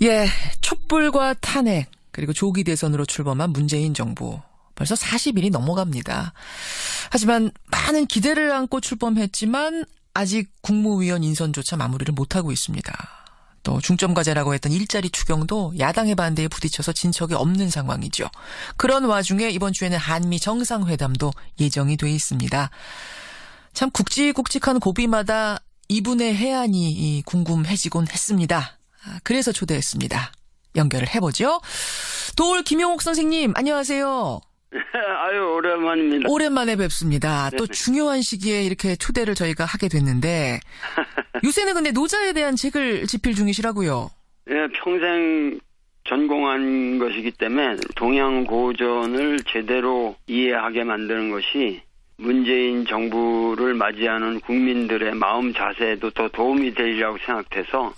예, 촛불과 탄핵 그리고 조기 대선으로 출범한 문재인 정부. 벌써 40일이 넘어갑니다. 하지만 많은 기대를 안고 출범했지만 아직 국무위원 인선조차 마무리를 못하고 있습니다. 또 중점과제라고 했던 일자리 추경도 야당의 반대에 부딪혀서 진척이 없는 상황이죠. 그런 와중에 이번 주에는 한미 정상회담도 예정이 돼 있습니다. 참 굵직굵직한 고비마다 이분의 해안이 궁금해지곤 했습니다. 그래서 초대했습니다. 연결을 해보죠. 도올 김용옥 선생님, 안녕하세요. 아유, 오랜만입니다. 오랜만에 뵙습니다. 네네. 또 중요한 시기에 이렇게 초대를 저희가 하게 됐는데 요새는 근데 노자에 대한 책을 집필 중이시라고요. 예, 평생 전공한 것이기 때문에 동양고전을 제대로 이해하게 만드는 것이 문재인 정부를 맞이하는 국민들의 마음 자세에도 더 도움이 되리라고 생각돼서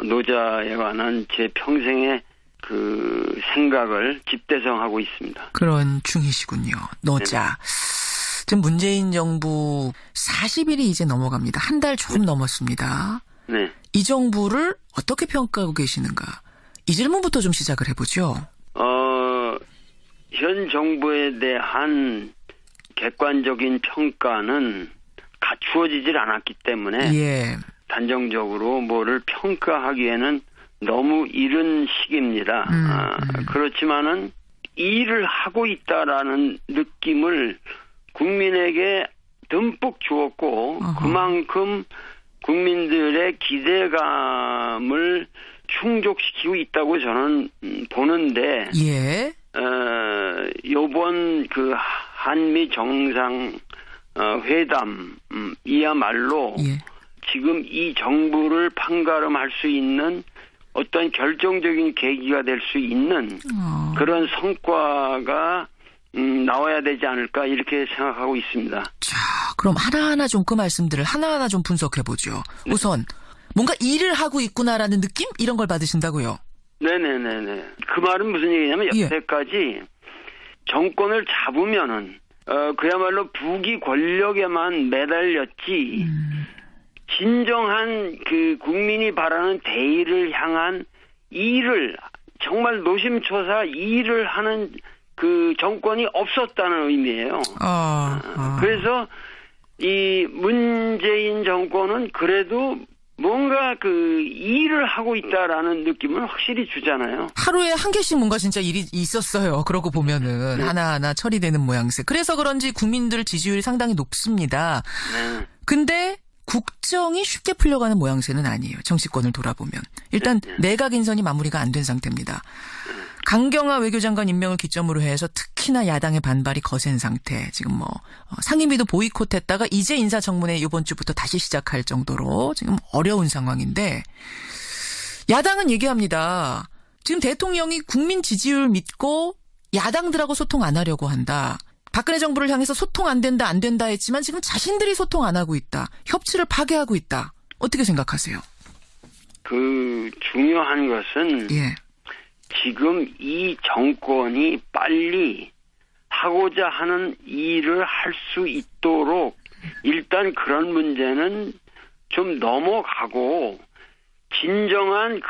노자에 관한 제 평생의 그 생각을 집대성하고 있습니다. 그런 중이시군요. 노자. 네. 지금 문재인 정부 40일이 이제 넘어갑니다. 한 달 조금 넘었습니다. 네. 이 정부를 어떻게 평가하고 계시는가? 이 질문부터 좀 시작을 해보죠. 현 정부에 대한 객관적인 평가는 갖추어지질 않았기 때문에 예. 단정적으로 뭐를 평가하기에는 너무 이른 시기입니다. 그렇지만은 일을 하고 있다라는 느낌을 국민에게 듬뿍 주었고 그만큼 국민들의 기대감을 충족시키고 있다고 저는 보는데 예. 요번 그 한미 정상 회담이야말로 예. 지금 이 정부를 판가름할 수 있는 어떤 결정적인 계기가 될 수 있는 그런 성과가 나와야 되지 않을까 이렇게 생각하고 있습니다. 자, 그럼 하나하나 좀 그 말씀들을 하나하나 좀 분석해보죠. 네. 우선 뭔가 일을 하고 있구나라는 느낌? 이런 걸 받으신다고요? 네네네네. 그 말은 무슨 얘기냐면 여태까지 정권을 잡으면은 그야말로 부귀 권력에만 매달렸지 진정한 그 국민이 바라는 대의를 향한 일을 정말 노심초사 일을 하는 그 정권이 없었다는 의미예요. 그래서 이 문재인 정권은 그래도 뭔가 그 일을 하고 있다라는 느낌을 확실히 주잖아요. 하루에 한 개씩 뭔가 진짜 일이 있었어요. 그러고 보면은 네. 하나하나 처리되는 모양새. 그래서 그런지 국민들 지지율이 상당히 높습니다. 네. 근데 국정이 쉽게 풀려가는 모양새는 아니에요. 정치권을 돌아보면. 일단 내각 인선이 마무리가 안 된 상태입니다. 강경화 외교장관 임명을 기점으로 해서 특히나 야당의 반발이 거센 상태. 지금 상임위도 보이콧했다가 이제 인사청문회 이번 주부터 다시 시작할 정도로 지금 어려운 상황인데 야당은 얘기합니다. 지금 대통령이 국민 지지율 믿고 야당들하고 소통 안 하려고 한다. 박근혜 정부를 향해서 소통 안 된다 했지만 지금 자신들이 소통 안 하고 있다. 협치를 파괴하고 있다. 어떻게 생각하세요? 그 중요한 것은 예. 지금 이 정권이 빨리 하고자 하는 일을 할 수 있도록 일단 그런 문제는 좀 넘어가고 진정한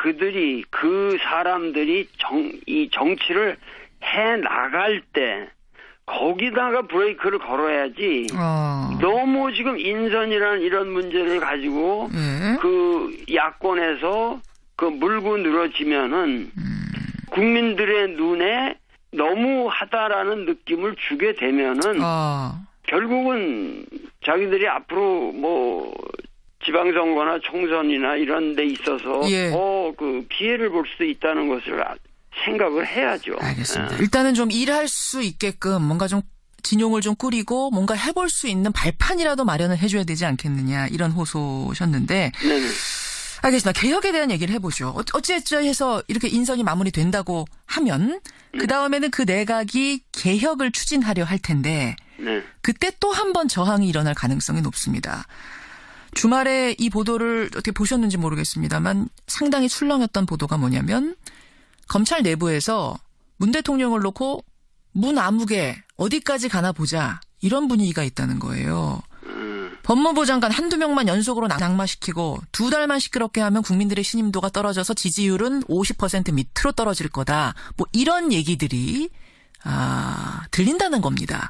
그 사람들이 이 정치를 해 나갈 때 거기다가 브레이크를 걸어야지. 너무 지금 인선이라는 이런 문제를 가지고 그 야권에서 그 물고 늘어지면은 국민들의 눈에 너무하다라는 느낌을 주게 되면은 결국은 자기들이 앞으로 뭐 지방선거나 총선이나 이런 데 있어서 그 피해를 볼 수도 있다는 것을 생각을 해야죠. 알겠습니다. 일단은 좀 일할 수 있게끔 뭔가 좀 진용을 좀 꾸리고 뭔가 해볼 수 있는 발판이라도 마련을 해줘야 되지 않겠느냐 이런 호소셨는데 네네. 알겠습니다. 개혁에 대한 얘기를 해보죠. 어찌해서 이렇게 인선이 마무리된다고 하면 그 다음에는 그 내각이 개혁을 추진하려 할 텐데 그때 또 한 번 저항이 일어날 가능성이 높습니다. 주말에 이 보도를 어떻게 보셨는지 모르겠습니다만 상당히 출렁였던 보도가 뭐냐면 검찰 내부에서 문 대통령을 놓고 문 아무개 어디까지 가나 보자 이런 분위기가 있다는 거예요. 법무부 장관 한두 명만 연속으로 낙마시키고 2달만 시끄럽게 하면 국민들의 신임도가 떨어져서 지지율은 50% 밑으로 떨어질 거다. 뭐 이런 얘기들이 들린다는 겁니다.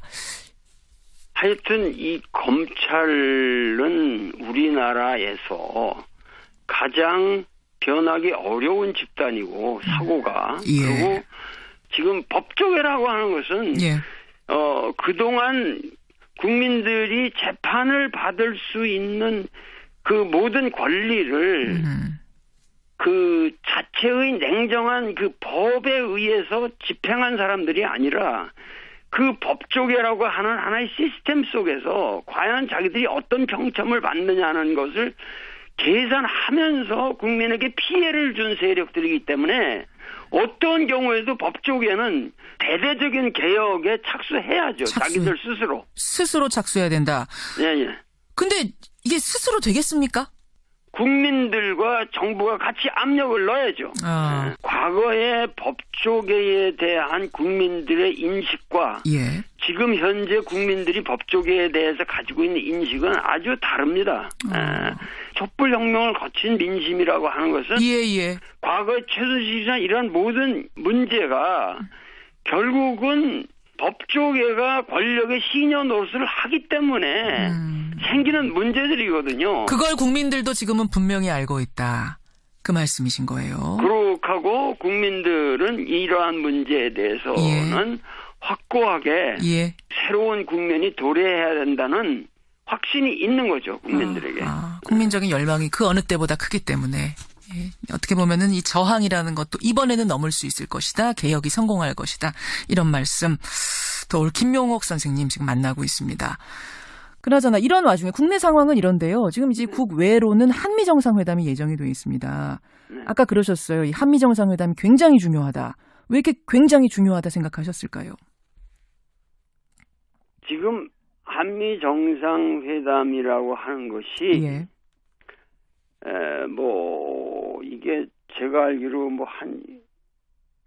하여튼 이 검찰은 우리나라에서 가장 변하기 어려운 집단이고 사고가 예. 그리고 지금 법조계라고 하는 것은 예. 그동안 국민들이 재판을 받을 수 있는 그 모든 권리를 그 자체의 냉정한 그 법에 의해서 집행한 사람들이 아니라 그 법조계라고 하는 하나의 시스템 속에서 과연 자기들이 어떤 평점을 받느냐는 것을 계산하면서 국민에게 피해를 준 세력들이기 때문에 어떤 경우에도 법조계는 대대적인 개혁에 착수해야죠. 자기들 스스로. 스스로 착수해야 된다. 예. 근데 이게 스스로 되겠습니까? 국민들과 정부가 같이 압력을 넣어야죠. 과거의 법조계에 대한 국민들의 인식과 예. 지금 현재 국민들이 법조계에 대해서 가지고 있는 인식은 아주 다릅니다. 촛불혁명을 거친 민심이라고 하는 것은 예. 과거의 최순실이나 이런 모든 문제가 결국은 법조계가 권력의 시녀 노릇을 하기 때문에 생기는 문제들이거든요. 그걸 국민들도 지금은 분명히 알고 있다. 그 말씀이신 거예요. 그렇고 국민들은 이러한 문제에 대해서는 확고하게 새로운 국면이 도래해야 된다는 확신이 있는 거죠. 국민들에게. 국민적인 열망이 그 어느 때보다 크기 때문에 어떻게 보면은 이 저항이라는 것도 이번에는 넘을 수 있을 것이다. 개혁이 성공할 것이다. 이런 말씀 또 올 김용옥 선생님 지금 만나고 있습니다. 그나저나 이런 와중에 국내 상황은 이런데요. 지금 이제 국외로는 한미 정상회담이 예정이 돼 있습니다. 아까 그러셨어요. 이 한미 정상회담이 굉장히 중요하다. 왜 이렇게 굉장히 중요하다 생각하셨을까요? 지금 한미 정상회담이라고 하는 것이 이게 제가 알기로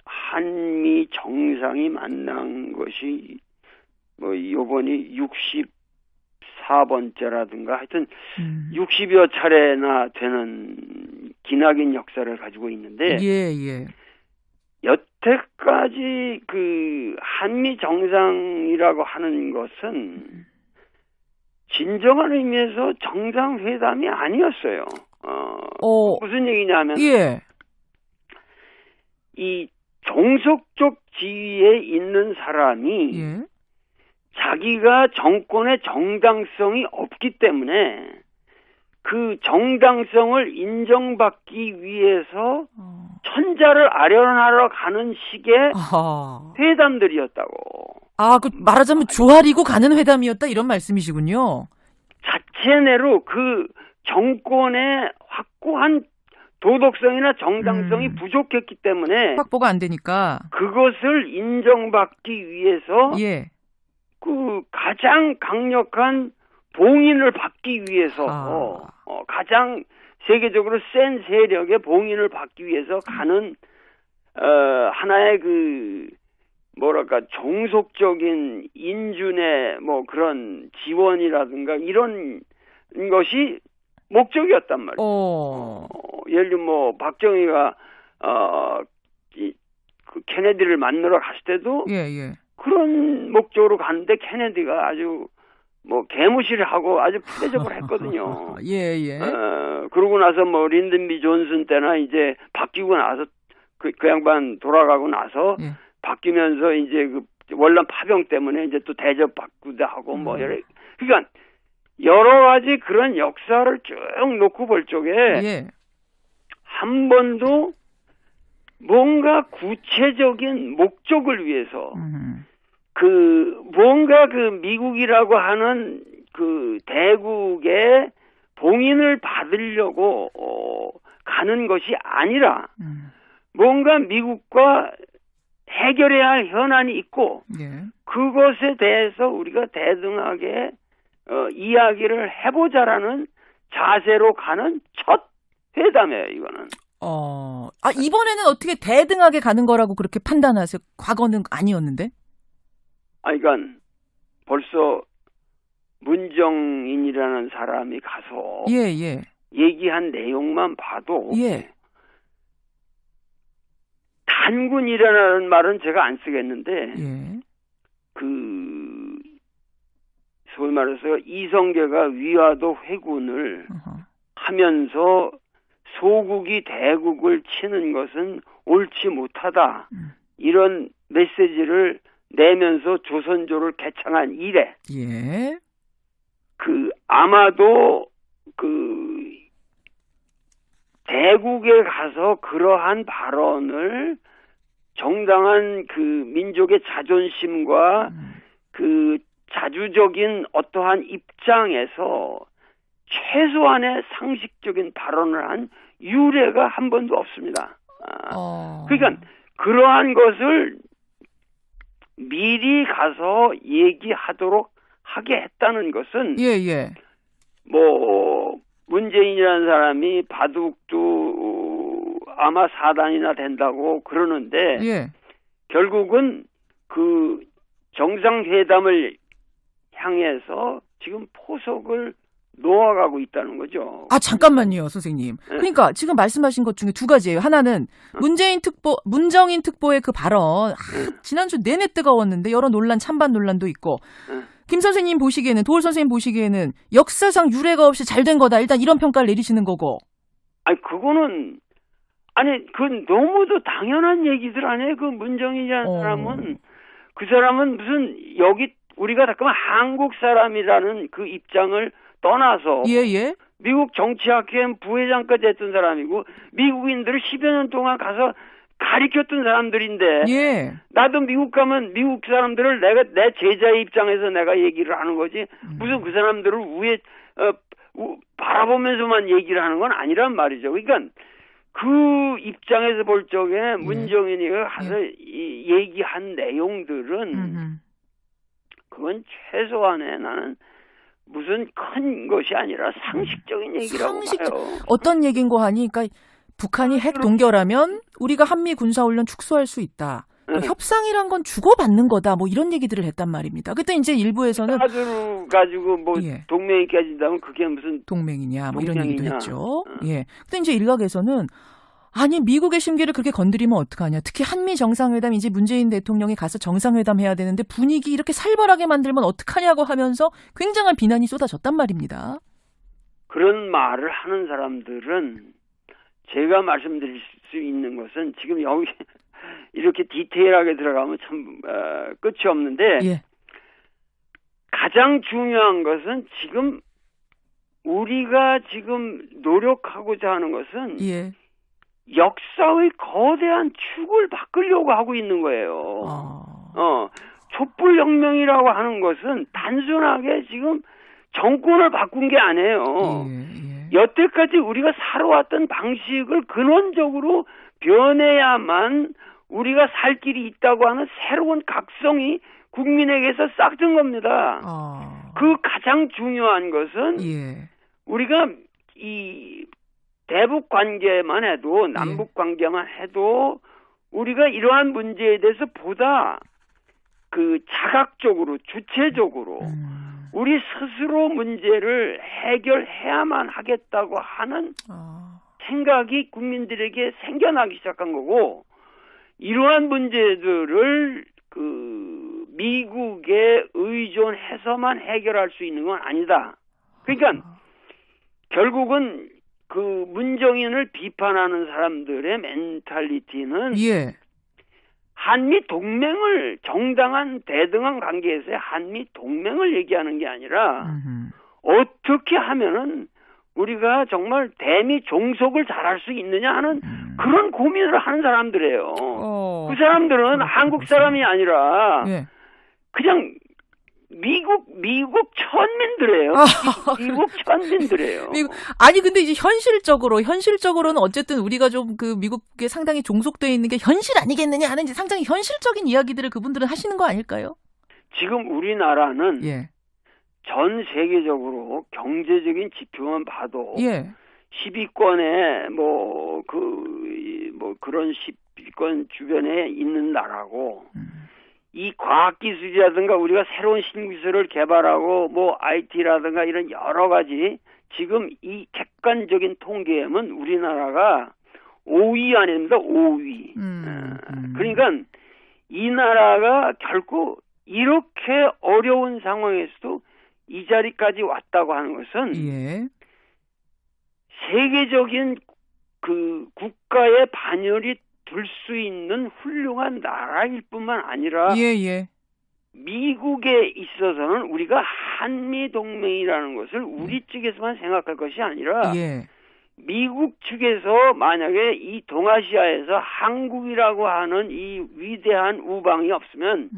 한미 정상이 만난 것이 요번이 64번째라든가 하여튼 60여 차례나 되는 기나긴 역사를 가지고 있는데 여태까지 그 한미 정상이라고 하는 것은 진정한 의미에서 정상회담이 아니었어요. 무슨 얘기냐면 이 종속적 지위에 있는 사람이 자기가 정권의 정당성이 없기 때문에 그 정당성을 인정받기 위해서 천자를 아련하러 가는 식의 회담들이었다고. 그 말하자면 조아리고 가는 회담이었다 이런 말씀이시군요. 자체내로 그 정권의 확고한 도덕성이나 정당성이 부족했기 때문에 확보가 안 되니까 그것을 인정받기 위해서 그 가장 강력한 봉인을 받기 위해서 가장 세계적으로 센 세력의 봉인을 받기 위해서 가는 하나의 그 종속적인 인준의 그런 지원이라든가 이런 것이 목적이었단 말이에요. 예를 들면 박정희가 그 케네디를 만나러 갔을 때도 그런 목적으로 갔는데 케네디가 아주 개무시를 하고 아주 푸대접을 했거든요. 그러고 나서 린든 B 존슨 때나 이제 바뀌고 나서 그 양반 돌아가고 나서 바뀌면서 이제 그 월남 파병 때문에 이제 또 대접 받기도 하고 그러니까 여러 가지 그런 역사를 쭉 놓고 볼 적에 한 번도 뭔가 구체적인 목적을 위해서 뭔가 미국이라고 하는 그 대국의 봉인을 받으려고 가는 것이 아니라 뭔가 미국과 해결해야 할 현안이 있고 그것에 대해서 우리가 대등하게 이야기를 해보자라는 자세로 가는 첫 회담이에요, 이거는. 이번에는 어떻게 대등하게 가는 거라고 그렇게 판단하세요? 과거는 아니었는데? 그러니까 벌써 문정인이라는 사람이 가서 예, 예. 얘기한 내용만 봐도 예. 단군이라는 말은 제가 안 쓰겠는데 예. 그 소위 말해서 이성계가 위화도 회군을 어허. 하면서 소국이 대국을 치는 것은 옳지 못하다. 이런 메시지를 내면서 조선조를 개창한 이래 예. 그 아마도 그 대국에 가서 그러한 발언을 정당한 그 민족의 자존심과 그 자주적인 어떠한 입장에서 최소한의 상식적인 발언을 한 유례가 한 번도 없습니다. 그러니까 그러한 것을 미리 가서 얘기하도록 하게 했다는 것은 예, 예. 뭐 문재인이라는 사람이 바둑도 아마 4단이나 된다고 그러는데 예. 결국은 그 정상회담을 향해서 지금 포석을 놓아가고 있다는 거죠. 아, 잠깐만요, 선생님. 그러니까 지금 말씀하신 것 중에 두 가지예요. 하나는 문정인 특보의 그 발언, 지난주 내내 뜨거웠는데 여러 논란, 찬반 논란도 있고, 김 선생님 보시기에는, 도올 선생님 보시기에는 역사상 유례가 없이 잘 된 거다. 일단 이런 평가를 내리시는 거고. 아니, 그거는, 아니, 그건 너무도 당연한 얘기들 아니에요? 그 문정인이라는 사람은, 그 사람은 무슨, 여기, 우리가 잠깐만 한국 사람이라는 그 입장을 떠나서 예, 예. 미국 정치학회 부회장까지 했던 사람이고 미국인들을 10여 년 동안 가서 가르쳤던 사람들인데 예. 나도 미국 가면 미국 사람들을 내가 내 제자의 입장에서 내가 얘기를 하는 거지 무슨 그 사람들을 위에 바라보면서만 얘기를 하는 건 아니란 말이죠. 그러니까 그 입장에서 볼 적에 문정인이 가서 얘기한 내용들은 그건 최소한의 나는 무슨 큰 것이 아니라 상식적인 얘기라고 봐요. 어떤 얘기인고 하니, 그러니까 북한이 핵 동결하면 우리가 한미 군사훈련 축소할 수 있다. 협상이란 건 주고받는 거다. 뭐 이런 얘기들을 했단 말입니다. 그때 이제 일부에서는 따주로 가지고 뭐 동맹이 깨진다면 그게 무슨 동맹이냐, 뭐 이런 동맹이냐. 얘기도 했죠. 예. 근데 이제 일각에서는 아니 미국의 심기를 그렇게 건드리면 어떡하냐. 특히 한미 정상회담 이제 문재인 대통령이 가서 정상회담 해야 되는데 분위기 이렇게 살벌하게 만들면 어떡하냐고 하면서 굉장한 비난이 쏟아졌단 말입니다. 그런 말을 하는 사람들은 제가 말씀드릴 수 있는 것은 지금 여기 이렇게 디테일하게 들어가면 참 끝이 없는데 예. 가장 중요한 것은 지금 우리가 지금 노력하고자 하는 것은 예. 역사의 거대한 축을 바꾸려고 하고 있는 거예요. 촛불혁명이라고 하는 것은 단순하게 지금 정권을 바꾼 게 아니에요. 여태까지 우리가 살아왔던 방식을 근원적으로 변해야만 우리가 살 길이 있다고 하는 새로운 각성이 국민에게서 싹튼 겁니다. 그 가장 중요한 것은 우리가 이 대북 관계만 해도 남북 관계만 해도 우리가 이러한 문제에 대해서 보다 그 자각적으로 주체적으로 우리 스스로 문제를 해결해야만 하겠다고 하는 생각이 국민들에게 생겨나기 시작한 거고 이러한 문제들을 그 미국에 의존해서만 해결할 수 있는 건 아니다. 그러니까 결국은 그 문정인을 비판하는 사람들의 멘탈리티는 한미 동맹을 정당한 대등한 관계에서의 한미 동맹을 얘기하는 게 아니라 어떻게 하면은 우리가 정말 대미 종속을 잘할 수 있느냐 하는 그런 고민을 하는 사람들이에요. 그 사람들은 한국 사람이 아니라 그냥 미국 천민들이에요. 미국 천민들이에요. 아니 근데 이제 현실적으로는 어쨌든 우리가 좀 그 미국에 상당히 종속돼 있는 게 현실 아니겠느냐 하는 이제 상당히 현실적인 이야기들을 그분들은 하시는 거 아닐까요? 지금 우리나라는 전 세계적으로 경제적인 지표만 봐도 10위권에 그런 10위권 주변에 있는 나라고 이 과학기술이라든가 우리가 새로운 신기술을 개발하고 뭐 IT라든가 이런 여러 가지 지금 이 객관적인 통계에는 우리나라가 5위 안입니다. 5위. 그러니까 이 나라가 결코 이렇게 어려운 상황에서도 이 자리까지 왔다고 하는 것은 예. 세계적인 그 국가의 반열이 들 수 있는 훌륭한 나라일 뿐만 아니라 예. 미국에 있어서는 우리가 한미 동맹이라는 것을 우리 측에서만 생각할 것이 아니라 예. 미국 측에서 만약에 이 동아시아에서 한국이라고 하는 이 위대한 우방이 없으면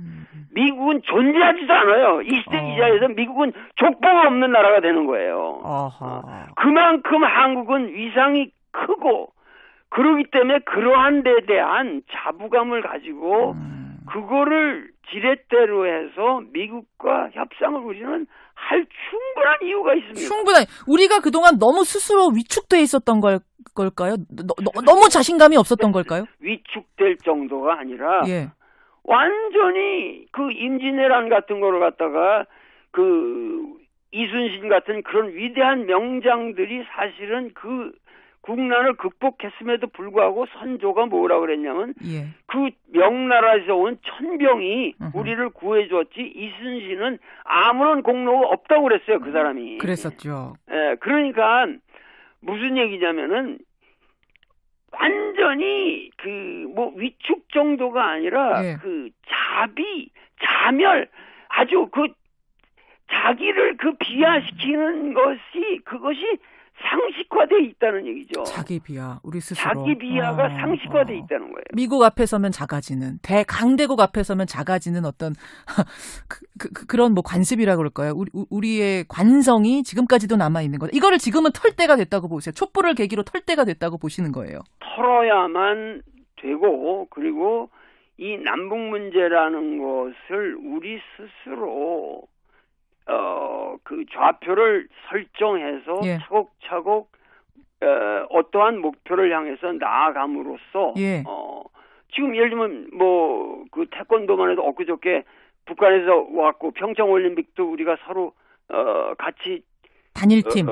미국은 존재하지도 않아요. 이시대이자에서 미국은 족보가 없는 나라가 되는 거예요. 그만큼 한국은 위상이 크고 그렇기 때문에 그러한 데 대한 자부감을 가지고 그거를 지렛대로 해서 미국과 협상을 우리는 할 충분한 이유가 있습니다. 충분한. 우리가 그동안 너무 스스로 위축돼 있었던 걸까요? 너무 자신감이 없었던 걸까요? 위축될 정도가 아니라 예. 완전히 그 임진왜란 같은 거를 갖다가 그 이순신 같은 그런 위대한 명장들이 사실은 그 국난을 극복했음에도 불구하고 선조가 뭐라 그랬냐면 예. 그 명나라에서 온 천병이 우리를 구해줬지 이순신은 아무런 공로가 없다고 그랬어요. 그 사람이. 그랬었죠. 예, 그러니까 무슨 얘기냐면은 완전히 그 뭐 위축 정도가 아니라 예. 그 자멸 아주 그 자기를 그 비하시키는 것이 그것이 상식화돼 있다는 얘기죠. 자기 비하, 우리 스스로. 자기 비하가 상식화돼 있다는 거예요. 미국 앞에 서면 작아지는, 대강대국 앞에 서면 작아지는 어떤 그런 뭐 관습이라 그럴까요? 우리의 관성이 지금까지도 남아 있는 것. 이거를 지금은 털 때가 됐다고 보세요. 촛불을 계기로 털 때가 됐다고 보시는 거예요. 털어야만 되고 그리고 이 남북 문제라는 것을 우리 스스로 그 좌표를 설정해서 예. 차곡차곡 어떠한 목표를 향해서 나아감으로써 예. 지금 예를 들면 뭐 그 태권도만 해도 엊그저께 북한에서 왔고 평창 올림픽도 우리가 서로 같이 단일팀.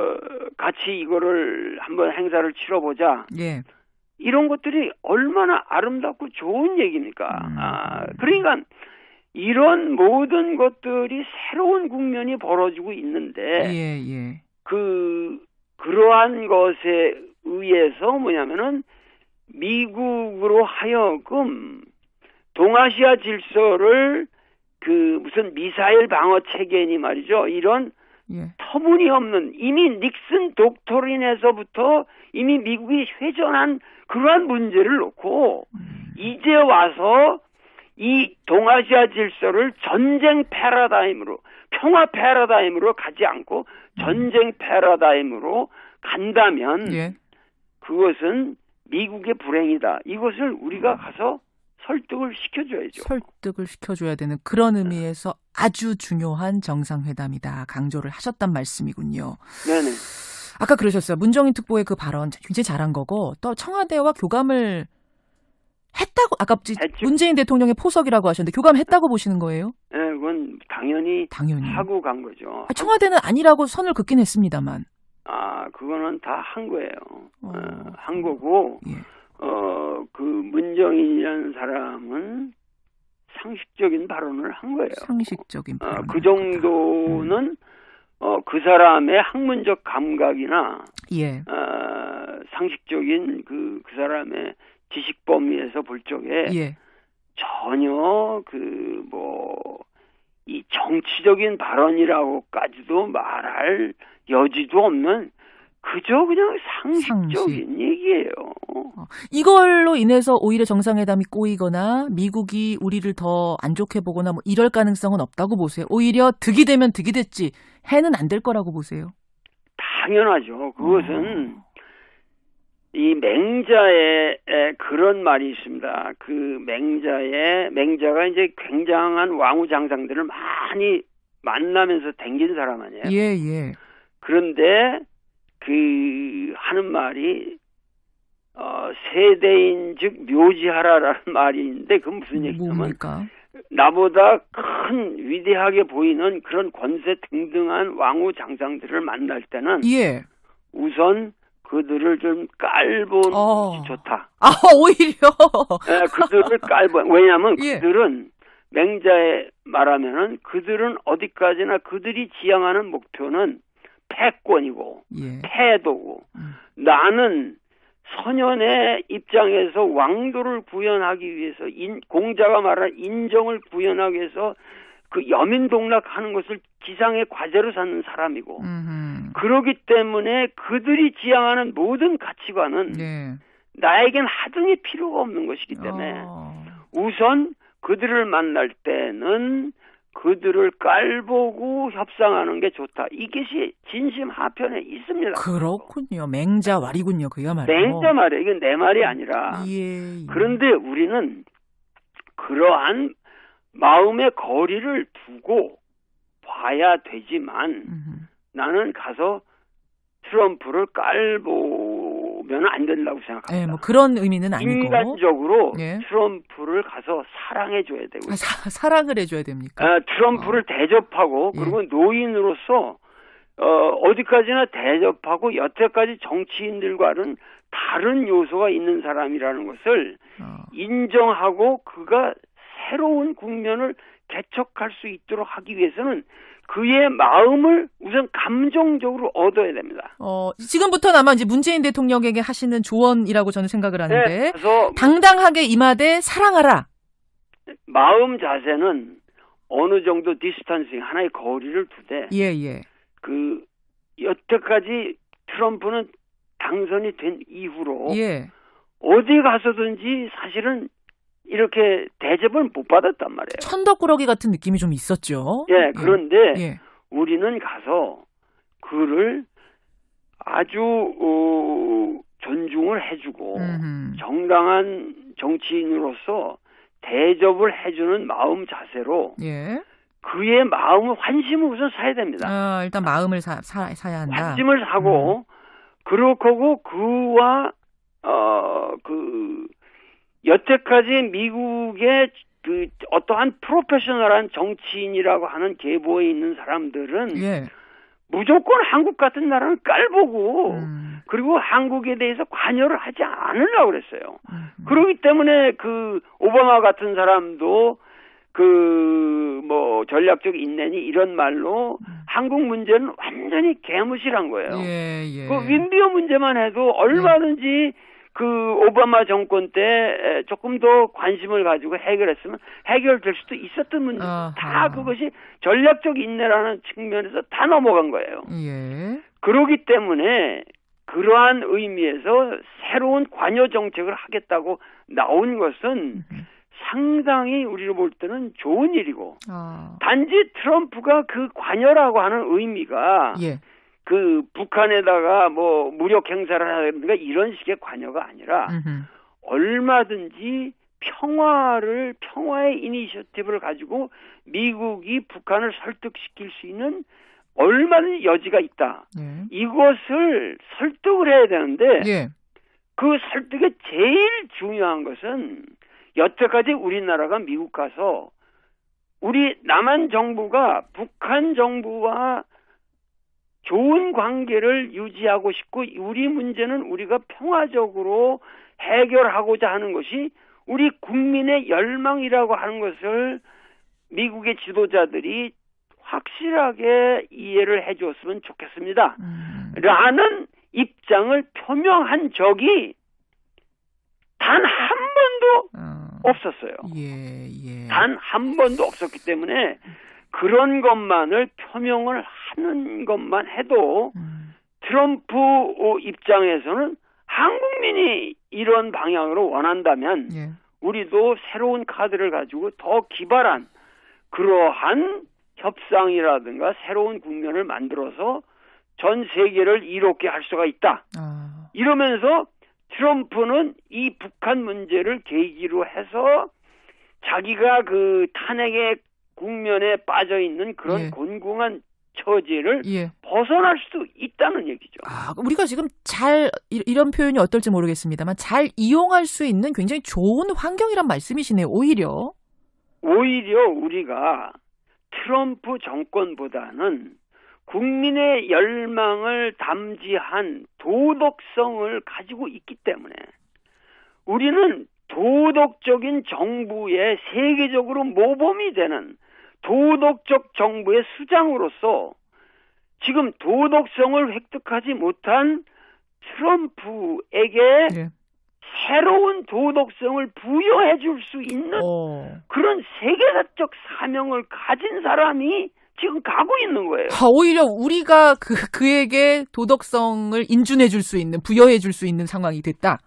같이 이거를 한번 행사를 치러보자. 예. 이런 것들이 얼마나 아름답고 좋은 얘기입니까? 그러니까 이런 모든 것들이 새로운 국면이 벌어지고 있는데 예. 그러한 것에 의해서 뭐냐면은 미국으로 하여금 동아시아 질서를 그 무슨 미사일 방어 체계니 말이죠. 이런 예. 터무니없는 이미 닉슨 독토린에서부터 이미 미국이 회전한 그러한 문제를 놓고 이제 와서 이 동아시아 질서를 전쟁 패러다임으로 평화 패러다임으로 가지 않고 전쟁 패러다임으로 간다면 예. 그것은 미국의 불행이다. 이것을 우리가 가서 설득을 시켜줘야죠. 설득을 시켜줘야 되는 그런 의미에서 아주 중요한 정상회담이다. 강조를 하셨단 말씀이군요. 네네. 아까 그러셨어요. 문정인 특보의 그 발언 굉장히 잘한 거고 또 청와대와 교감을 했다고 아까 문재인 대통령의 포석이라고 하셨는데 교감했다고 보시는 거예요? 네, 그건 당연히 하고 간 거죠. 청와대는 아니라고 선을 긋긴 했습니다만. 그거는 다 한 거예요. 한 거고 예. 그 문정인이라는 사람은 상식적인 발언을 한 거예요. 상식적인 발언. 그 정도는 그 사람의 학문적 감각이나 예. 상식적인 그 사람의 지식 범위에서 볼 적에 예. 전혀 이 정치적인 발언이라고까지도 말할 여지도 없는 그저 그냥 상식적인 얘기예요. 이걸로 인해서 오히려 정상회담이 꼬이거나 미국이 우리를 더 안 좋게 보거나 뭐 이럴 가능성은 없다고 보세요. 오히려 득이 되면 득이 됐지 해는 안 될 거라고 보세요. 당연하죠. 그것은 이 맹자에 그런 말이 있습니다. 그 맹자가 이제 굉장한 왕후장상들을 많이 만나면서 댕긴 사람 아니에요. 예. 그런데 하는 말이 세대인 즉 묘지하라라는 말이 있는데 그건 무슨 얘기냐면 뭡니까? 나보다 큰 위대하게 보이는 그런 권세 등등한 왕후 장상들을 만날 때는 예. 우선 그들을 좀 깔보는 것이 좋다. 오히려. 예, 그들을 왜냐하면 예. 그들은 맹자에 말하면은 그들은 어디까지나 그들이 지향하는 목표는 패권이고 예. 패도고 나는 선현의 입장에서 왕도를 구현하기 위해서 공자가 말한 인정을 구현하기 위해서 그 여민동락하는 것을 지상의 과제로 삼는 사람이고 그러기 때문에 그들이 지향하는 모든 가치관은 네. 나에겐 하등이 필요가 없는 것이기 때문에 우선 그들을 만날 때는 그들을 깔보고 협상하는 게 좋다. 이것이 진심 하편에 있습니다. 그렇군요. 맹자왈이군요. 그야말로. 맹자 말이에요. 이건 내 말이 아니라. 예. 그런데 우리는 그러한 마음의 거리를 두고 봐야 되지만 나는 가서 트럼프를 깔보면 안 된다고 생각합니다. 네, 뭐 그런 의미는 아니고. 인간적으로 예. 트럼프를 가서 사랑해줘야 되고. 사랑을 해줘야 됩니까? 트럼프를 대접하고 그리고 노인으로서 어디까지나 대접하고 여태까지 정치인들과는 다른 요소가 있는 사람이라는 것을 인정하고 그가 새로운 국면을 개척할 수 있도록 하기 위해서는 그의 마음을 우선 감정적으로 얻어야 됩니다. 지금부터는 아마 이제 문재인 대통령에게 하시는 조언이라고 저는 생각을 하는데. 네, 그래서 당당하게 임하되 사랑하라. 마음 자세는 어느 정도 디스턴싱, 하나의 거리를 두되. 예. 여태까지 트럼프는 당선이 된 이후로. 예. 어디 가서든지 사실은 이렇게 대접을 못 받았단 말이에요. 천덕꾸러기 같은 느낌이 좀 있었죠. 예, 그런데 예. 우리는 가서 그를 아주 존중을 해주고 정당한 정치인으로서 대접을 해주는 마음 자세로 예. 그의 마음을 환심을 우선 사야 됩니다. 일단 마음을 사야 한다. 환심을 사고 그렇고 그와 여태까지 미국의 그 어떠한 프로페셔널한 정치인이라고 하는 계보에 있는 사람들은 예. 무조건 한국 같은 나라를 깔보고 그리고 한국에 대해서 관여를 하지 않으려고 그랬어요. 그렇기 때문에 그 오바마 같은 사람도 전략적 인내니 이런 말로 한국 문제는 완전히 개무시한 거예요. 예. 그 윈비어 문제만 해도 얼마든지 그 오바마 정권 때 조금 더 관심을 가지고 해결했으면 해결될 수도 있었던 문제. 다 그것이 전략적 인내라는 측면에서 다 넘어간 거예요. 예. 그렇기 때문에 그러한 의미에서 새로운 관여 정책을 하겠다고 나온 것은 상당히 우리로 볼 때는 좋은 일이고 단지 트럼프가 그 관여라고 하는 의미가 예. 그 북한에다가 뭐 무력 행사를 하든가 이런 식의 관여가 아니라 얼마든지 평화의 이니셔티브를 가지고 미국이 북한을 설득시킬 수 있는 얼마든지 여지가 있다. 예. 이것을 설득을 해야 되는데 예. 그 설득의 제일 중요한 것은 여태까지 우리나라가 미국 가서 우리 남한 정부가 북한 정부와 좋은 관계를 유지하고 싶고 우리 문제는 우리가 평화적으로 해결하고자 하는 것이 우리 국민의 열망이라고 하는 것을 미국의 지도자들이 확실하게 이해를 해줬으면 좋겠습니다. 라는 입장을 표명한 적이 단 한 번도 없었어요. 예. 단 한 번도 없었기 때문에 그런 것만을 표명을 하는 것만 해도 트럼프 입장에서는 한국민이 이런 방향으로 원한다면 우리도 새로운 카드를 가지고 더 기발한 그러한 협상이라든가 새로운 국면을 만들어서 전 세계를 이롭게 할 수가 있다. 이러면서 트럼프는 이 북한 문제를 계기로 해서 자기가 그 탄핵의 국면에 빠져 있는 그런 곤궁한 처지를 벗어날 수도 있다는 얘기죠. 우리가 지금 이런 표현이 어떨지 모르겠습니다만 잘 이용할 수 있는 굉장히 좋은 환경이란 말씀이시네요. 오히려 오히려 우리가 트럼프 정권보다는 국민의 열망을 담지한 도덕성을 가지고 있기 때문에 우리는 도덕적인 정부의 세계적으로 모범이 되는 도덕적 정부의 수장으로서 지금 도덕성을 획득하지 못한 트럼프에게 네. 새로운 도덕성을 부여해 줄 수 있는 그런 세계사적 사명을 가진 사람이 지금 가고 있는 거예요. 오히려 우리가 그에게 도덕성을 인준해 줄 수 있는, 부여해 줄 수 있는 상황이 됐다.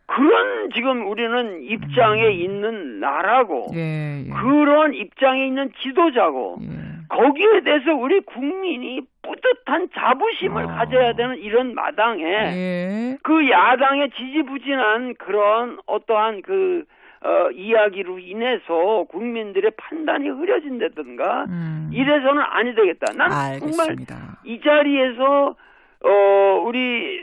그런 지금 우리는 입장에 있는 나라고 예. 그런 입장에 있는 지도자고 예. 거기에 대해서 우리 국민이 뿌듯한 자부심을 가져야 되는 이런 마당에 예. 그 야당의 지지부진한 그런 어떠한 이야기로 인해서 국민들의 판단이 흐려진다든가 이래서는 아니 되겠다. 난 알겠습니다. 정말 이 자리에서 우리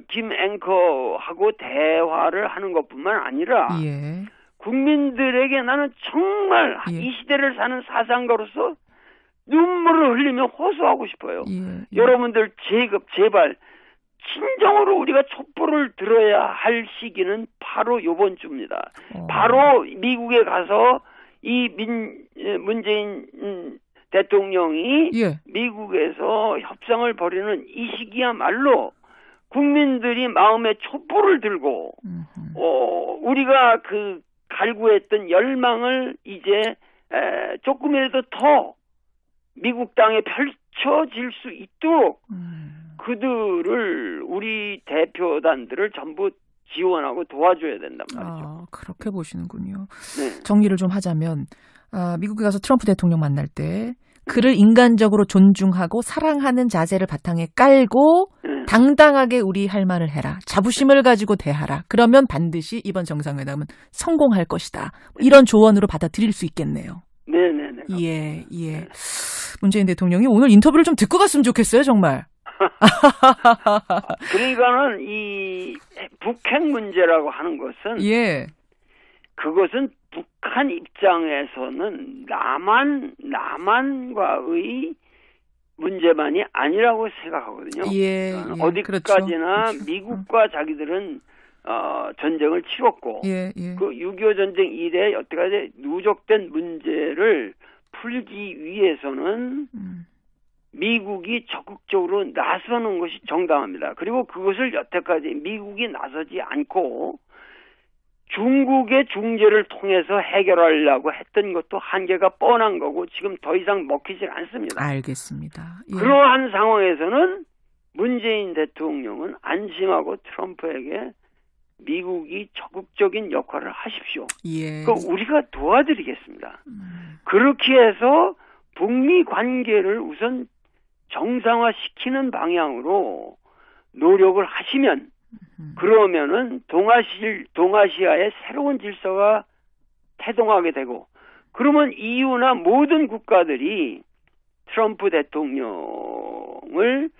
김 앵커하고 대화를 하는 것뿐만 아니라 예. 국민들에게 나는 정말 예. 이 시대를 사는 사상가로서 눈물을 흘리며 호소하고 싶어요. 예. 여러분들 제발 진정으로 우리가 촛불을 들어야 할 시기는 바로 이번 주입니다. 바로 미국에 가서 이 문재인 대통령이 예. 미국에서 협상을 벌이는 이 시기야말로 국민들이 마음에 촛불을 들고 우리가 갈구했던 열망을 이제 조금이라도 더 미국 땅에 펼쳐질 수 있도록 그들을 우리 대표단들을 전부 지원하고 도와줘야 된단 말이죠. 그렇게 보시는군요. 네. 정리를 좀 하자면 미국에 가서 트럼프 대통령 만날 때 그를 인간적으로 존중하고 사랑하는 자세를 바탕에 깔고 당당하게 우리 할 말을 해라. 자부심을 가지고 대하라. 그러면 반드시 이번 정상회담은 성공할 것이다. 이런 조언으로 받아들일 수 있겠네요. 네네네. 예. 문재인 대통령이 오늘 인터뷰를 좀 듣고 갔으면 좋겠어요, 정말. 그러니까는 이 북핵 문제라고 하는 것은 예. 그것은 북한 입장에서는 남한과의 문제만이 아니라고 생각하거든요. 예. 어디까지나 그렇죠. 미국과 자기들은 전쟁을 치렀고 예. 그 6.25 전쟁 이래 여태까지 누적된 문제를 풀기 위해서는 미국이 적극적으로 나서는 것이 정당합니다. 그리고 그것을 여태까지 미국이 나서지 않고 중국의 중재를 통해서 해결하려고 했던 것도 한계가 뻔한 거고 지금 더 이상 먹히질 않습니다. 알겠습니다. 예. 그러한 상황에서는 문재인 대통령은 안심하고 트럼프에게 미국이 적극적인 역할을 하십시오. 예. 우리가 도와드리겠습니다. 그렇게 해서 북미 관계를 우선 정상화시키는 방향으로 노력을 하시면 그러면은 동아시아의 새로운 질서가 태동하게 되고 그러면 EU나 모든 국가들이 트럼프 대통령을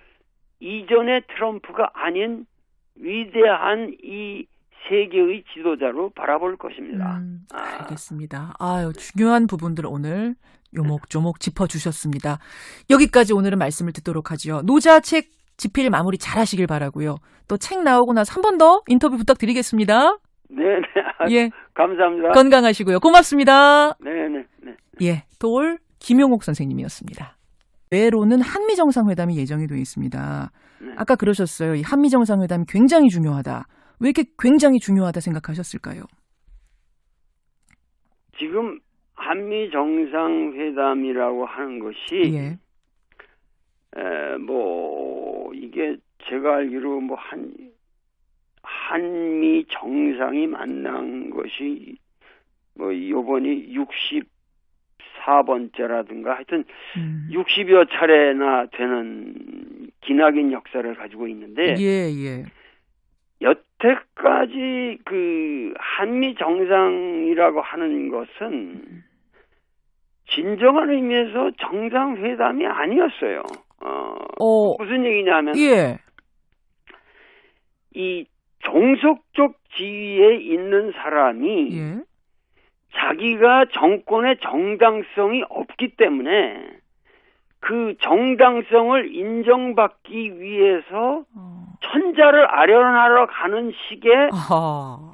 이전의 트럼프가 아닌 위대한 이 세계의 지도자로 바라볼 것입니다. 알겠습니다. 중요한 부분들 오늘 요목조목 짚어주셨습니다. 여기까지 오늘은 말씀을 듣도록 하죠. 노자 책 집필 마무리 잘 하시길 바라고요. 또 책 나오고 나서 한 번 더 인터뷰 부탁드리겠습니다. 네네. 예. 감사합니다. 건강하시고요. 고맙습니다. 네네. 예. 돌 김용옥 선생님이었습니다. 외로는 한미 정상회담이 예정이 되어 있습니다. 네. 아까 그러셨어요. 이 한미 정상회담이 굉장히 중요하다. 왜 이렇게 굉장히 중요하다 생각하셨을까요? 지금 한미 정상회담이라고 하는 것이 예. 이게 제가 알기로 한미 정상이 만난 것이 요번이 64번째라든가 하여튼 60여 차례나 되는 기나긴 역사를 가지고 있는데 예. 여태까지 한미 정상이라고 하는 것은 진정한 의미에서 정상회담이 아니었어요. 무슨 얘기냐면 예. 이 종속적 지위에 있는 사람이 예. 자기가 정권의 정당성이 없기 때문에 그 정당성을 인정받기 위해서 천자를 아련하러 가는 식의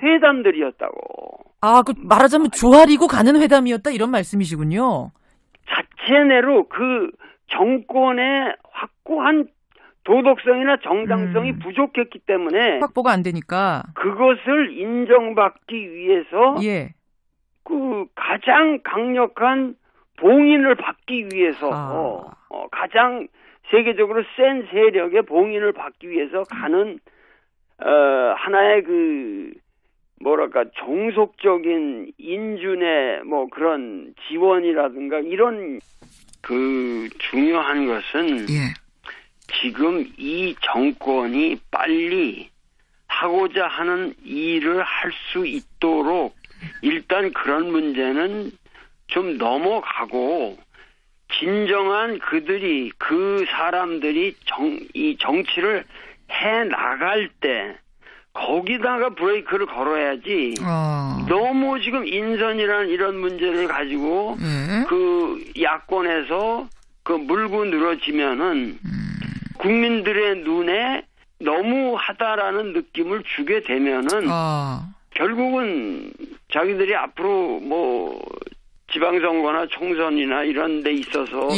회담들이었다고. 그 말하자면 조아리고 가는 회담이었다 이런 말씀이시군요. 자체 내로 그 정권의 확고한 도덕성이나 정당성이 부족했기 때문에 확보가 안 되니까 그것을 인정받기 위해서 예. 그 가장 강력한 봉인을 받기 위해서 가장 세계적으로 센 세력의 봉인을 받기 위해서 가는 하나의 그 뭐랄까 종속적인 인준의 뭐 그런 지원이라든가 이런 그 중요한 것은 예. 지금 이 정권이 빨리 하고자 하는 일을 할 수 있도록 일단 그런 문제는 좀 넘어가고 진정한 그들이 그 사람들이 이 정치를 해 나갈 때 거기다가 브레이크를 걸어야지. 너무 지금 인선이라는 이런 문제를 가지고 그 야권에서 그 물고 늘어지면은 국민들의 눈에 너무하다라는 느낌을 주게 되면은 결국은 자기들이 앞으로 뭐 지방선거나 총선이나 이런 데 있어서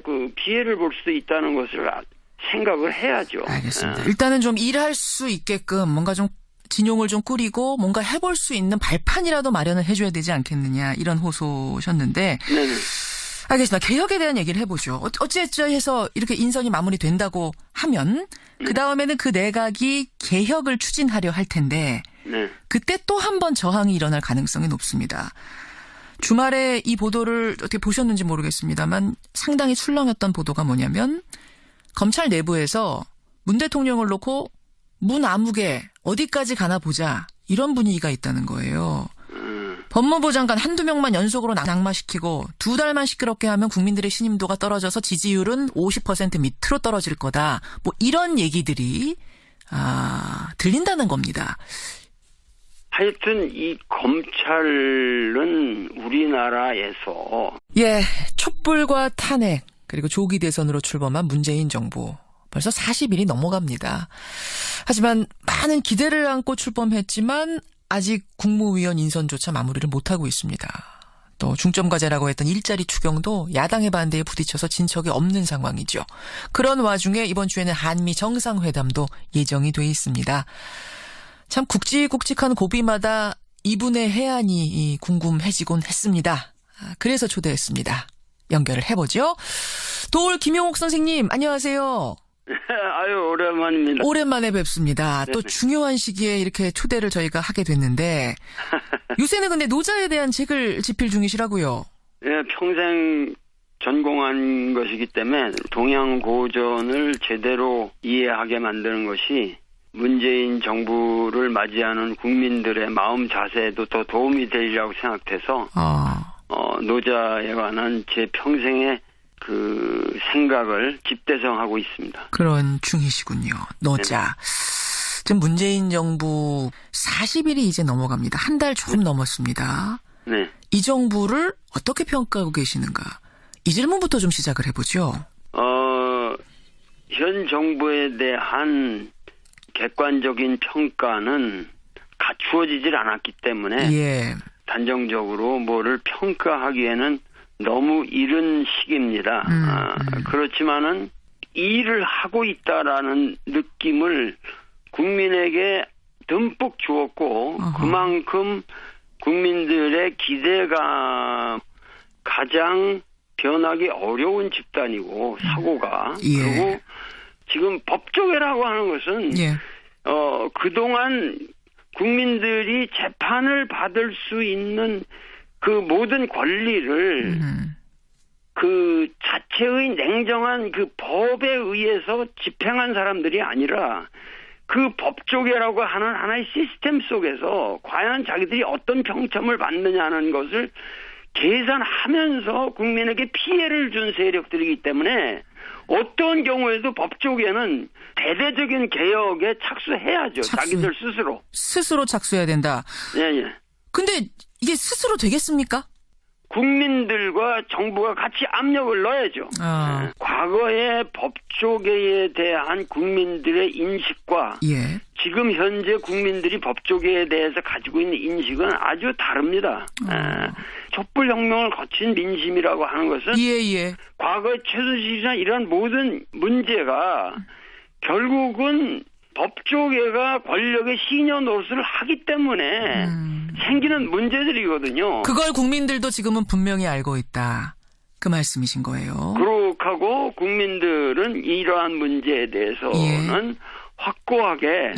그 피해를 볼 수도 있다는 것을 생각을 해야죠. 알겠습니다. 일단은 좀 일할 수 있게끔 뭔가 좀 진용을 좀 꾸리고 뭔가 해볼 수 있는 발판이라도 마련을 해줘야 되지 않겠느냐 이런 호소셨는데 네네. 알겠습니다. 개혁에 대한 얘기를 해보죠. 어찌해서 이렇게 인선이 마무리된다고 하면 그 다음에는 그 내각이 개혁을 추진하려 할 텐데 그때 또 한 번 저항이 일어날 가능성이 높습니다. 주말에 이 보도를 어떻게 보셨는지 모르겠습니다만 상당히 출렁였던 보도가 뭐냐면 검찰 내부에서 문 대통령을 놓고 문 아무개 어디까지 가나 보자 이런 분위기가 있다는 거예요. 법무부 장관 한두 명만 연속으로 낙마시키고 2달만 시끄럽게 하면 국민들의 신임도가 떨어져서 지지율은 50% 밑으로 떨어질 거다. 뭐 이런 얘기들이 들린다는 겁니다. 하여튼 이 검찰은 우리나라에서 촛불과 탄핵 그리고 조기 대선으로 출범한 문재인 정부 벌써 40일이 넘어갑니다. 하지만 많은 기대를 안고 출범했지만 아직 국무위원 인선조차 마무리를 못하고 있습니다. 또 중점과제라고 했던 일자리 추경도 야당의 반대에 부딪혀서 진척이 없는 상황이죠. 그런 와중에 이번 주에는 한미 정상회담도 예정이 돼 있습니다. 참 굵직굵직한 고비마다 이분의 해안이 궁금해지곤 했습니다. 그래서 초대했습니다. 연결을 해보죠. 도올 김용옥 선생님 안녕하세요. 아유 오랜만입니다. 오랜만에 뵙습니다. 또 중요한 시기에 이렇게 초대를 저희가 하게 됐는데 요새는 근데 노자에 대한 책을 집필 중이시라고요. 평생 전공한 것이기 때문에 동양고전을 제대로 이해하게 만드는 것이 문재인 정부를 맞이하는 국민들의 마음 자세에도 더 도움이 되리라고 생각돼서 노자에 관한 제 평생의 그 생각을 집대성하고 있습니다. 그런 중이시군요. 노자. 지금 문재인 정부 40일이 이제 넘어갑니다. 한 달 조금 넘었습니다. 네. 이 정부를 어떻게 평가하고 계시는가? 이 질문부터 좀 시작을 해보죠. 현 정부에 대한 객관적인 평가는 갖추어지질 않았기 때문에 단정적으로 뭐를 평가하기에는 너무 이른 시기입니다. 그렇지만은 일을 하고 있다라는 느낌을 국민에게 듬뿍 주었고 그만큼 국민들의 기대가 가장 변하기 어려운 집단이고 사고가 그리고 지금 법조계라고 하는 것은 그동안 국민들이 재판을 받을 수 있는 그 모든 권리를 그 자체의 냉정한 그 법에 의해서 집행한 사람들이 아니라 그 법조계라고 하는 하나의 시스템 속에서 과연 자기들이 어떤 평점을 받느냐는 것을 계산하면서 국민에게 피해를 준 세력들이기 때문에 어떤 경우에도 법조계는 대대적인 개혁에 착수해야죠. 자기들 스스로. 스스로 착수해야 된다. 예. 근데 이게 스스로 되겠습니까? 국민들과 정부가 같이 압력을 넣어야죠. 과거의 법조계에 대한 국민들의 인식과 예. 지금 현재 국민들이 법조계에 대해서 가지고 있는 인식은 아주 다릅니다. 촛불혁명을 거친 민심이라고 하는 것은 예. 과거의 최순실이나 이런 모든 문제가 결국은 법조계가 권력의 시녀 노릇을 하기 때문에 생기는 문제들이거든요. 그걸 국민들도 지금은 분명히 알고 있다. 그 말씀이신 거예요. 그렇고 국민들은 이러한 문제에 대해서는 확고하게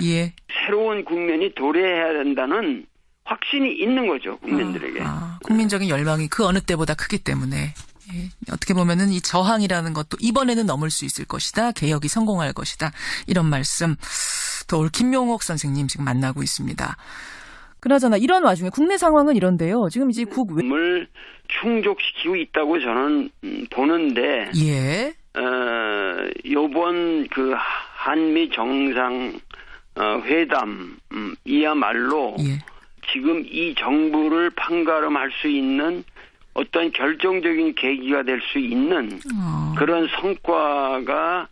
새로운 국면이 도래해야 된다는 확신이 있는 거죠. 국민들에게. 국민적인 열망이 그 어느 때보다 크기 때문에. 예, 어떻게 보면은 이 저항이라는 것도 이번에는 넘을 수 있을 것이다. 개혁이 성공할 것이다. 이런 말씀 또 김용옥 선생님 지금 만나고 있습니다. 그나저나 이런 와중에 국내 상황은 이런데요. 지금 이제 국을 충족시키고 있다고 저는 보는데 예. 요번 그 한미 정상 회담이야말로 지금 이 정부를 판가름할 수 있는 어떤 결정적인 계기가 될 수 있는 그런 성과가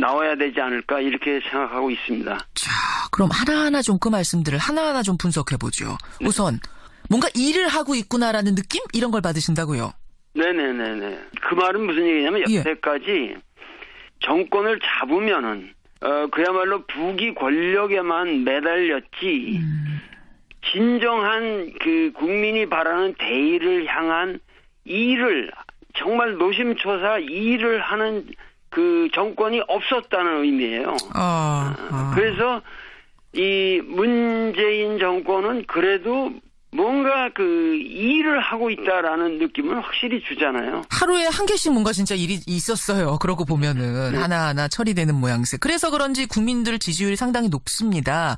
나와야 되지 않을까 이렇게 생각하고 있습니다. 자, 그럼 하나하나 좀 그 말씀들을 하나하나 좀 분석해보죠. 우선 뭔가 일을 하고 있구나라는 느낌? 이런 걸 받으신다고요? 네네네네. 그 말은 무슨 얘기냐면 여태까지 정권을 잡으면은 그야말로 부귀 권력에만 매달렸지 진정한 그 국민이 바라는 대의를 향한 일을 정말 노심초사 일을 하는 그 정권이 없었다는 의미예요. 그래서 이 문재인 정권은 그래도 뭔가 그 일을 하고 있다라는 느낌은 확실히 주잖아요. 하루에 한 개씩 뭔가 진짜 일이 있었어요. 그러고 보면은 하나하나 처리되는 모양새. 그래서 그런지 국민들 지지율이 상당히 높습니다.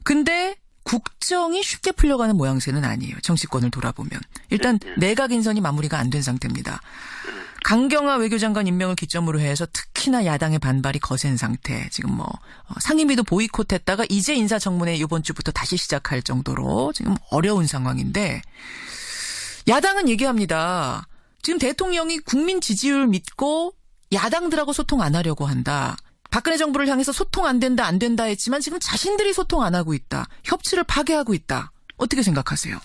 근데 국정이 쉽게 풀려가는 모양새는 아니에요. 정치권을 돌아보면. 일단 내각 인선이 마무리가 안 된 상태입니다. 강경화 외교장관 임명을 기점으로 해서 특히나 야당의 반발이 거센 상태. 지금 상임위도 보이콧했다가 이제 인사청문회 이번 주부터 다시 시작할 정도로 지금 어려운 상황인데 야당은 얘기합니다. 지금 대통령이 국민 지지율 믿고 야당들하고 소통 안 하려고 한다. 박근혜 정부를 향해서 소통 안 된다 했지만 지금 자신들이 소통 안 하고 있다. 협치를 파괴하고 있다. 어떻게 생각하세요?